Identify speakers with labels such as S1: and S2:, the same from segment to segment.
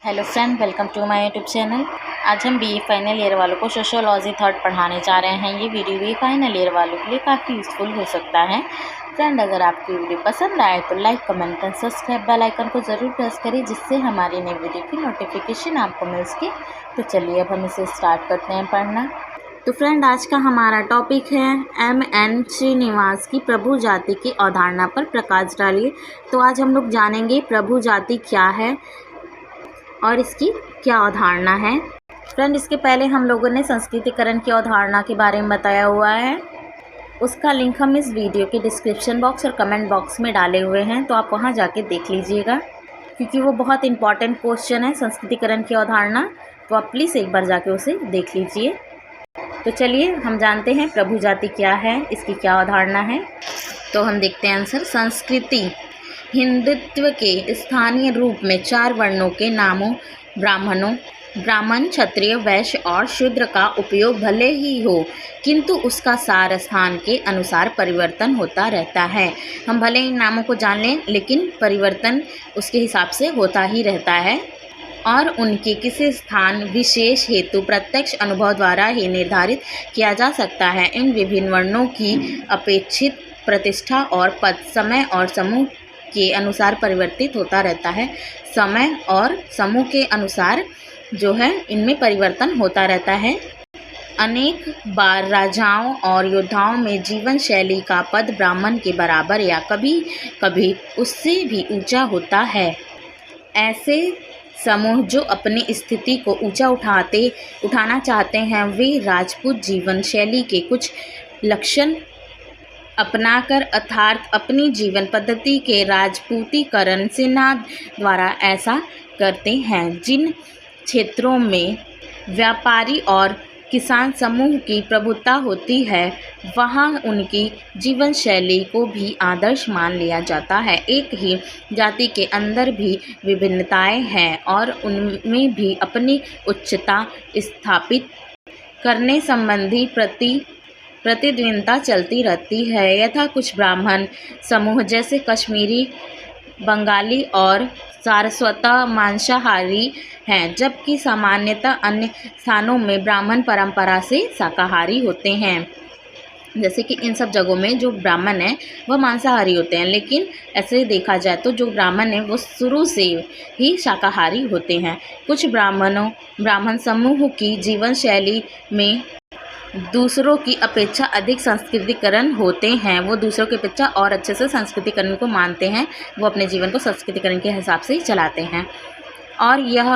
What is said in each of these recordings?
S1: Hello friend, welcome to my YouTube channel. आज हम BA final year वालों को सोशियोलॉजी थर्ड पढ़ाने जा रहे हैं। ये वीडियो भी फाइनल ईयर वालों के लिए काफ़ी यूज़फुल हो सकता है। फ्रेंड, अगर आपको वीडियो पसंद आए तो like, comment and subscribe bell icon को ज़रूर प्रेस करें, जिससे हमारी नई वीडियो की नोटिफिकेशन आपको मिल सके। तो चलिए अब हम इसे स्टार्ट करते हैं पढ़ना। तो फ्रेंड, आज का हमारा टॉपिक है M.N. श्रीनिवास की प्रभु जाति की अवधारणा पर प्रकाश डालिए। तो आज हम लोग जानेंगे प्रभु जाति क्या है और इसकी क्या अवधारणा है। फ्रेंड, इसके पहले हम लोगों ने संस्कृतिकरण की अवधारणा के बारे में बताया हुआ है। उसका लिंक हम इस वीडियो के डिस्क्रिप्शन बॉक्स और कमेंट बॉक्स में डाले हुए हैं, तो आप वहां जाके देख लीजिएगा, क्योंकि वो बहुत इंपॉर्टेंट क्वेश्चन है संस्कृतिकरण की अवधारणा। तो आप प्लीज़ एक बार जाके उसे देख लीजिए। तो चलिए हम जानते हैं प्रभु जाति क्या है, इसकी क्या अवधारणा है। तो हम देखते हैं आंसर। संस्कृति हिंदुत्व के स्थानीय रूप में 4 वर्णों के नामों ब्राह्मण, क्षत्रिय, वैश्य और शूद्र का उपयोग भले ही हो, किंतु उसका सार स्थान के अनुसार परिवर्तन होता रहता है। हम भले इन नामों को जान लें, लेकिन परिवर्तन उसके हिसाब से होता ही रहता है और उनके किसी स्थान विशेष हेतु प्रत्यक्ष अनुभव द्वारा ही निर्धारित किया जा सकता है। इन विभिन्न वर्णों की अपेक्षित प्रतिष्ठा और पद समय और समूह के अनुसार परिवर्तित होता रहता है। समय और समूह के अनुसार जो है इनमें परिवर्तन होता रहता है। अनेक बार राजाओं और योद्धाओं में जीवन शैली का पद ब्राह्मण के बराबर या कभी कभी उससे भी ऊंचा होता है। ऐसे समूह जो अपनी स्थिति को ऊंचा उठाना चाहते हैं, वे राजपूत जीवन शैली के कुछ लक्षण अपनाकर अर्थात अपनी जीवन पद्धति के राजपूतीकरण सिद्धांत द्वारा ऐसा करते हैं। जिन क्षेत्रों में व्यापारी और किसान समूह की प्रभुता होती है, वहाँ उनकी जीवन शैली को भी आदर्श मान लिया जाता है। एक ही जाति के अंदर भी विभिन्नताएं हैं और उनमें भी अपनी उच्चता स्थापित करने संबंधी प्रतिद्वंद्विता चलती रहती है। यथा कुछ ब्राह्मण समूह जैसे कश्मीरी, बंगाली और सारस्वत मांसाहारी हैं, जबकि सामान्यतः अन्य स्थानों में ब्राह्मण परंपरा से शाकाहारी होते हैं। जैसे कि इन सब जगहों में जो ब्राह्मण हैं वह मांसाहारी होते हैं, लेकिन ऐसे देखा जाए तो जो ब्राह्मण हैं वो शुरू से ही शाकाहारी होते हैं। कुछ ब्राह्मण समूह की जीवन शैली में दूसरों की अपेक्षा अधिक संस्कृतिकरण होते हैं। वो दूसरों की अपेक्षा और अच्छे से संस्कृतिकरण को मानते हैं। वो अपने जीवन को संस्कृतिकरण के हिसाब से ही चलाते हैं। और यह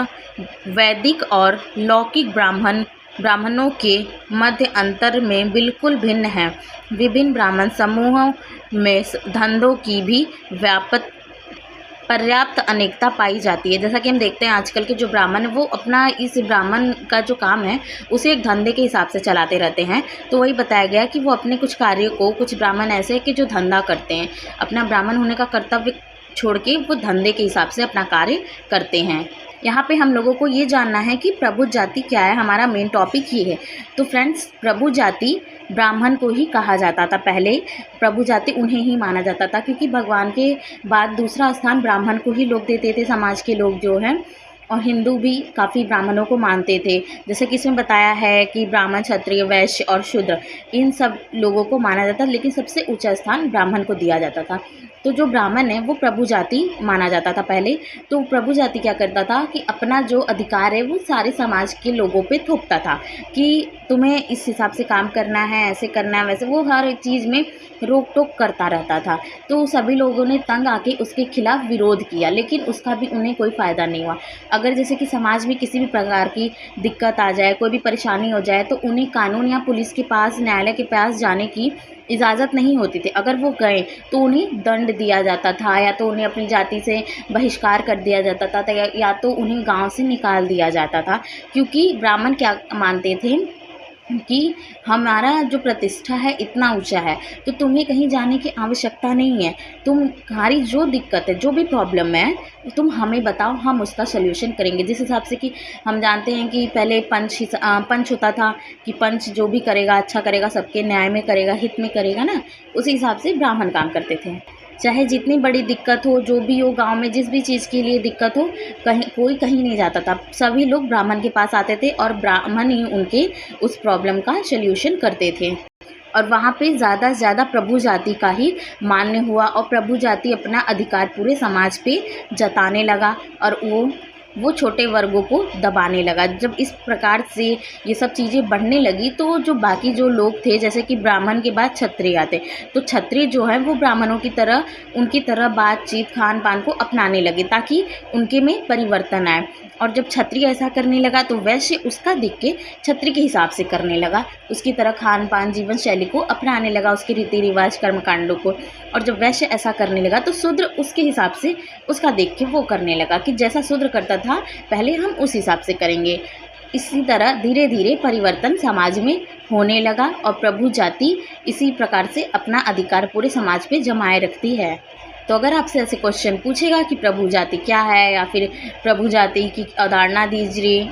S1: वैदिक और लौकिक ब्राह्मणों के मध्य अंतर में बिल्कुल भिन्न है। विभिन्न ब्राह्मण समूहों में धंधों की भी पर्याप्त अनेकता पाई जाती है। जैसा कि हम देखते हैं आजकल के जो ब्राह्मण है वो अपना इस ब्राह्मण का जो काम है उसे एक धंधे के हिसाब से चलाते रहते हैं। तो वही बताया गया कि वो अपने कुछ कार्यों को, कुछ ब्राह्मण ऐसे हैं कि जो धंधा करते हैं, अपना ब्राह्मण होने का कर्तव्य छोड़ के वो धंधे के हिसाब से अपना कार्य करते हैं। यहाँ पे हम लोगों को ये जानना है कि प्रभु जाति क्या है। हमारा मेन टॉपिक ये है। तो फ्रेंड्स, प्रभु जाति ब्राह्मण को ही कहा जाता था। पहले प्रभु जाति उन्हें ही माना जाता था, क्योंकि भगवान के बाद दूसरा स्थान ब्राह्मण को ही लोग देते थे, समाज के लोग जो हैं। और हिंदू भी काफ़ी ब्राह्मणों को मानते थे। जैसे कि इसमें बताया है कि ब्राह्मण, क्षत्रिय, वैश्य और शूद्र इन सब लोगों को माना जाता, लेकिन सबसे ऊंचा स्थान ब्राह्मण को दिया जाता था। तो जो ब्राह्मण है वो प्रभु जाति माना जाता था पहले। तो प्रभु जाति क्या करता था कि अपना जो अधिकार है वो सारे समाज के लोगों पे थोपता था कि तुम्हें इस हिसाब से काम करना है, ऐसे करना है, वैसे। वो हर एक चीज़ में रोक टोक करता रहता था। तो सभी लोगों ने तंग आके उसके खिलाफ विरोध किया, लेकिन उसका भी उन्हें कोई फ़ायदा नहीं हुआ। अगर जैसे कि समाज में किसी भी प्रकार की दिक्कत आ जाए, कोई भी परेशानी हो जाए, तो उन्हें कानून या पुलिस के पास, न्यायालय के पास जाने की इजाज़त नहीं होती थी। अगर वो गए तो उन्हें दंड दिया जाता था, या तो उन्हें अपनी जाति से बहिष्कार कर दिया जाता था, या तो उन्हें गांव से निकाल दिया जाता था। क्योंकि ब्राह्मण क्या मानते थे कि हमारा जो प्रतिष्ठा है इतना ऊंचा है, तो तुम्हें कहीं जाने की आवश्यकता नहीं है। तुम्हारी जो दिक्कत है, जो भी प्रॉब्लम है, तुम हमें बताओ, हम उसका सल्यूशन करेंगे। जिस हिसाब से कि हम जानते हैं कि पहले पंच होता था कि पंच जो भी करेगा अच्छा करेगा, सबके न्याय में करेगा, हित में करेगा ना, उसी हिसाब से ब्राह्मण काम करते थे। चाहे जितनी बड़ी दिक्कत हो, जो भी हो, गांव में जिस भी चीज़ के लिए दिक्कत हो, कोई कहीं नहीं जाता था। सभी लोग ब्राह्मण के पास आते थे और ब्राह्मण ही उनके उस प्रॉब्लम का सल्यूशन करते थे। और वहाँ पे ज़्यादा से ज़्यादा प्रभु जाति का ही मान्य हुआ और प्रभु जाति अपना अधिकार पूरे समाज पे जताने लगा और वो छोटे वर्गों को दबाने लगा। जब इस प्रकार से ये सब चीज़ें बढ़ने लगी तो जो बाकी जो लोग थे, जैसे कि ब्राह्मण के बाद क्षत्रिय आते, तो क्षत्रिय जो है वो ब्राह्मणों की तरह उनकी तरह बातचीत खान पान को अपनाने लगे ताकि उनके में परिवर्तन आए। और जब क्षत्रिय ऐसा करने लगा तो वैश्य उसका देख के क्षत्रिय के हिसाब से करने लगा, उसकी तरह खान पान जीवन शैली को अपनाने लगा, उसके रीति रिवाज कर्म कांडों को। और जब वैश्य ऐसा करने लगा तो शूद्र उसके हिसाब से उसका देख के वो करने लगा कि जैसा शूद्र करता था पहले हम उस हिसाब से करेंगे। इसी तरह धीरे धीरे परिवर्तन समाज में होने लगा और प्रभु जाति इसी प्रकार से अपना अधिकार पूरे समाज पे जमाए रखती है। तो अगर आपसे ऐसे क्वेश्चन पूछेगा कि प्रभु जाति क्या है या फिर प्रभु जाति की अवधारणा दीजिए,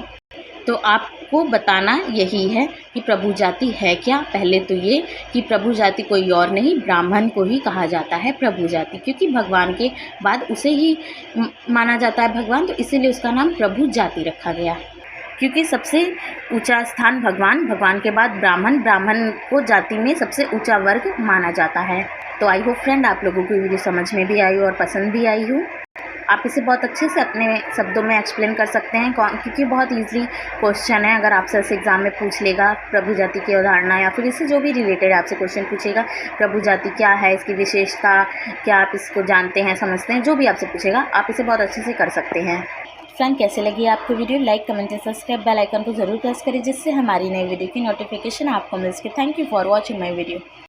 S1: तो आपको बताना यही है कि प्रभु जाति है क्या। पहले तो ये कि प्रभु जाति कोई और नहीं, ब्राह्मण को ही कहा जाता है प्रभु जाति, क्योंकि भगवान के बाद उसे ही माना जाता है भगवान, तो इसीलिए उसका नाम प्रभु जाति रखा गया। क्योंकि सबसे ऊंचा स्थान भगवान के बाद ब्राह्मण को जाति में सबसे ऊंचा वर्ग माना जाता है। तो आई होप फ्रेंड आप लोगों को वीडियो समझ में भी आई हो और पसंद भी आई हो। आप इसे बहुत अच्छे से अपने शब्दों में एक्सप्लेन कर सकते हैं क्योंकि बहुत ईजी क्वेश्चन है। अगर आपसे ऐसे एग्जाम में पूछ लेगा प्रभु जाति की अवधारणा या फिर इससे जो भी रिलेटेड आपसे क्वेश्चन पूछेगा, प्रभु जाति क्या है, इसकी विशेषता क्या, आप इसको जानते हैं समझते हैं, जो भी आपसे पूछेगा आप इसे बहुत अच्छे से कर सकते हैं। फ्रेंड कैसे लगी आपको video, like comment and subscribe bell icon को जरूर प्रेस करें जिससे हमारी नई वीडियो की नोटिफिकेशन आपको मिल सके। Thank you for watching my video.